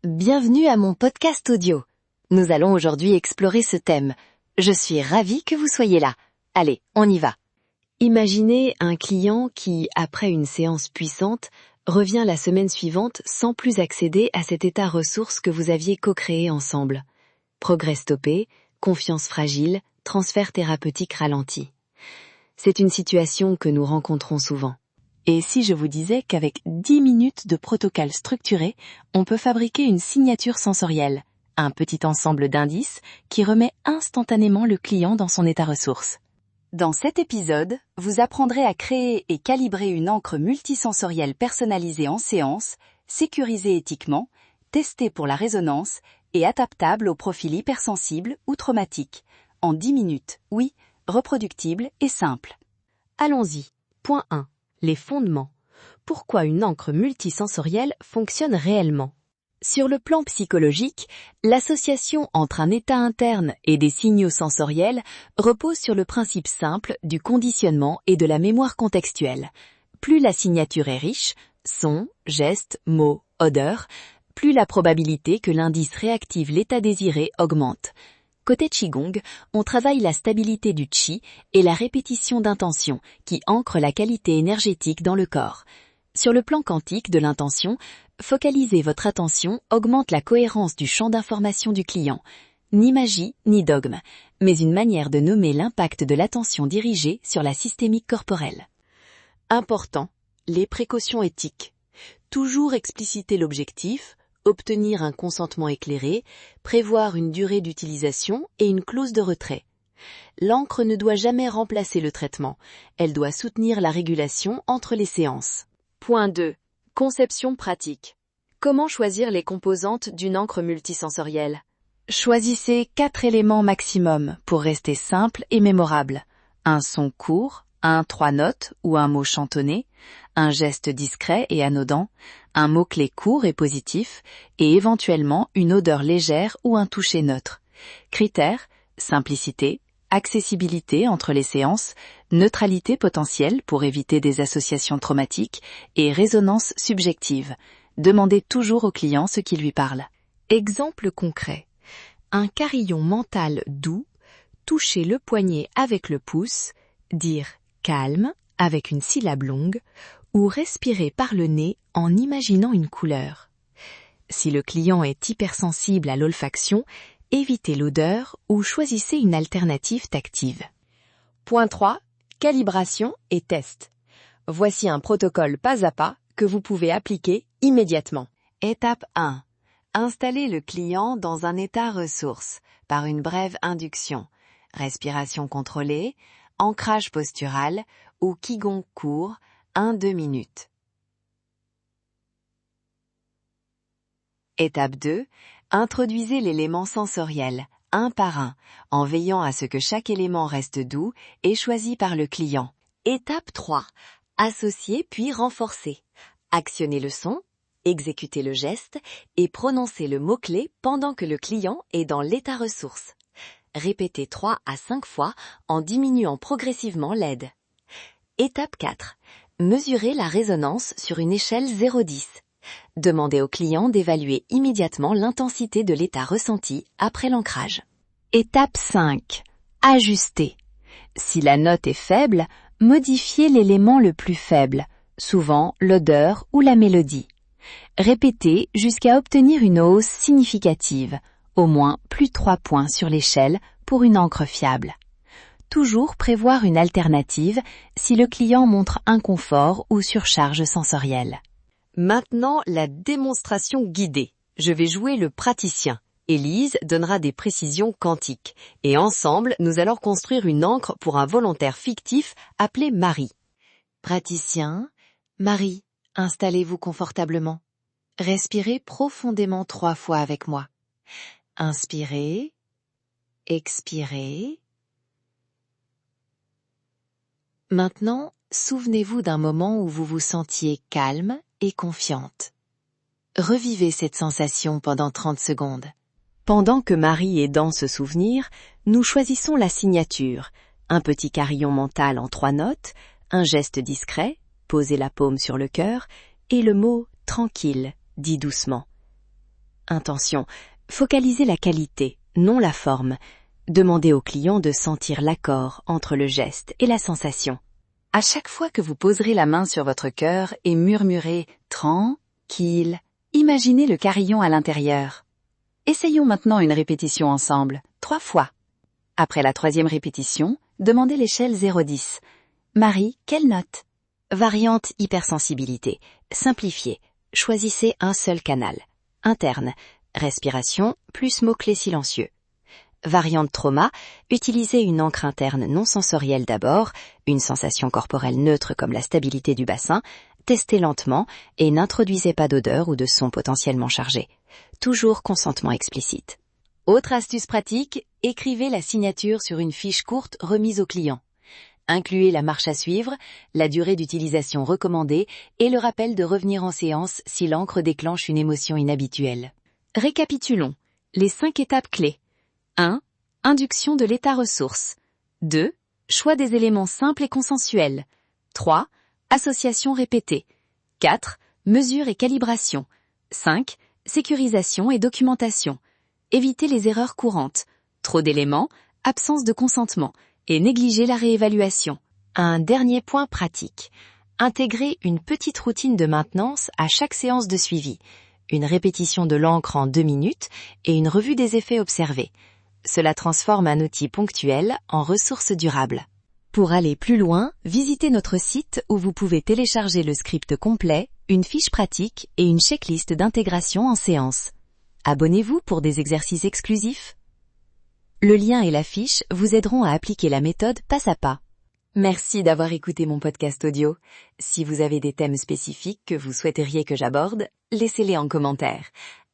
bienvenue à mon podcast audio. Nous allons aujourd'hui explorer ce thème. Je suis ravie que vous soyez là. Allez, on y va. Imaginez un client qui, après une séance puissante, revient la semaine suivante sans plus accéder à cet état ressource que vous aviez co-créé ensemble. Progrès stoppé, confiance fragile, transfert thérapeutique ralenti. C'est une situation que nous rencontrons souvent. Et si je vous disais qu'avec 10 minutes de protocole structuré, on peut fabriquer une signature sensorielle, un petit ensemble d'indices qui remet instantanément le client dans son état ressource. Dans cet épisode, vous apprendrez à créer et calibrer une encre multisensorielle personnalisée en séance, sécurisée éthiquement, testée pour la résonance et adaptable aux profils hypersensibles ou traumatiques. En 10 minutes, oui, reproductible et simple. Allons-y. Point 1. Les fondements. Pourquoi une encre multisensorielle fonctionne réellement? Sur le plan psychologique, l'association entre un état interne et des signaux sensoriels repose sur le principe simple du conditionnement et de la mémoire contextuelle. Plus la signature est riche, sons, gestes, mots, odeurs, plus la probabilité que l'indice réactive l'état désiré augmente. Côté Qigong, on travaille la stabilité du Qi et la répétition d'intention qui ancre la qualité énergétique dans le corps. Sur le plan quantique de l'intention, focaliser votre attention augmente la cohérence du champ d'information du client. Ni magie, ni dogme, mais une manière de nommer l'impact de l'attention dirigée sur la systémique corporelle. Important, les précautions éthiques. Toujours expliciter l'objectif, obtenir un consentement éclairé, prévoir une durée d'utilisation et une clause de retrait. L'encre ne doit jamais remplacer le traitement, elle doit soutenir la régulation entre les séances. Point 2. Conception pratique. Comment choisir les composantes d'une encre multisensorielle? Choisissez 4 éléments maximum pour rester simple et mémorable. Un son court, 3 notes ou un mot chantonné, un geste discret et anodin, un mot-clé court et positif, et éventuellement une odeur légère ou un toucher neutre. Critères, simplicité, accessibilité entre les séances, neutralité potentielle pour éviter des associations traumatiques et résonance subjective. Demandez toujours au client ce qui lui parle. Exemple concret. Un carillon mental doux, toucher le poignet avec le pouce, dire « calme » avec une syllabe longue, ou respirer par le nez en imaginant une couleur. Si le client est hypersensible à l'olfaction, évitez l'odeur ou choisissez une alternative tactive. Point 3. Calibration et test. Voici un protocole pas à pas que vous pouvez appliquer immédiatement. Étape 1. Installez le client dans un état ressource par une brève induction, respiration contrôlée, ancrage postural ou Qigong court, 1-2 minutes. Étape 2. Introduisez l'élément sensoriel, un par un, en veillant à ce que chaque élément reste doux et choisi par le client. Étape 3. Associer puis renforcer. Actionnez le son, exécutez le geste et prononcez le mot-clé pendant que le client est dans l'état ressource. Répétez 3 à 5 fois en diminuant progressivement l'aide. Étape 4. Mesurez la résonance sur une échelle 0-10. Demandez au client d'évaluer immédiatement l'intensité de l'état ressenti après l'ancrage. Étape 5. Ajuster. Si la note est faible, modifiez l'élément le plus faible, souvent l'odeur ou la mélodie. Répétez jusqu'à obtenir une hausse significative, au moins plus 3 points sur l'échelle pour une encre fiable. Toujours prévoir une alternative si le client montre inconfort ou surcharge sensorielle. Maintenant, la démonstration guidée. Je vais jouer le praticien. Élise donnera des précisions quantiques. Et ensemble, nous allons construire une encre pour un volontaire fictif appelé Marie. Praticien, Marie, installez-vous confortablement. Respirez profondément 3 fois avec moi. Inspirez, expirez. Maintenant, souvenez-vous d'un moment où vous vous sentiez calme et confiante. Revivez cette sensation pendant 30 secondes. Pendant que Marie est dans ce souvenir, nous choisissons la signature, un petit carillon mental en 3 notes, un geste discret, posez la paume sur le cœur, et le mot « tranquille » dit doucement. Intention. Focalisez la qualité, non la forme. Demandez au client de sentir l'accord entre le geste et la sensation. À chaque fois que vous poserez la main sur votre cœur et murmurez « tranquille », imaginez le carillon à l'intérieur. Essayons maintenant une répétition ensemble, 3 fois. Après la 3e répétition, demandez l'échelle 0-10. Marie, quelle note? Variante hypersensibilité. Simplifiez. Choisissez un seul canal. Interne. Respiration plus mots-clés silencieux. Variante trauma, utilisez une encre interne non sensorielle d'abord, une sensation corporelle neutre comme la stabilité du bassin, testez lentement et n'introduisez pas d'odeur ou de son potentiellement chargé. Toujours consentement explicite. Autre astuce pratique, écrivez la signature sur une fiche courte remise au client. Incluez la marche à suivre, la durée d'utilisation recommandée et le rappel de revenir en séance si l'encre déclenche une émotion inhabituelle. Récapitulons. Les 5 étapes clés. 1. Induction de l'état ressource. 2. Choix des éléments simples et consensuels. 3. Association répétée. 4. Mesure et calibration. 5. Sécurisation et documentation. Évitez les erreurs courantes. Trop d'éléments, absence de consentement et négliger la réévaluation. Un dernier point pratique. Intégrer une petite routine de maintenance à chaque séance de suivi. Une répétition de l'encre en 2 minutes et une revue des effets observés. Cela transforme un outil ponctuel en ressource durable. Pour aller plus loin, visitez notre site où vous pouvez télécharger le script complet, une fiche pratique et une checklist d'intégration en séance. Abonnez-vous pour des exercices exclusifs. Le lien et la fiche vous aideront à appliquer la méthode pas à pas. Merci d'avoir écouté mon podcast audio. Si vous avez des thèmes spécifiques que vous souhaiteriez que j'aborde, laissez-les en commentaire.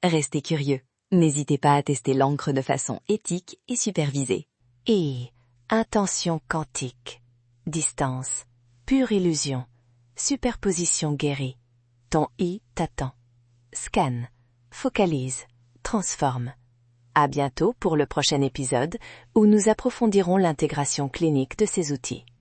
Restez curieux. N'hésitez pas à tester l'encre de façon éthique et supervisée. Et intention quantique, distance, pure illusion, superposition guérie. Ton I t'attend. Scanne, focalise, transforme. À bientôt pour le prochain épisode où nous approfondirons l'intégration clinique de ces outils.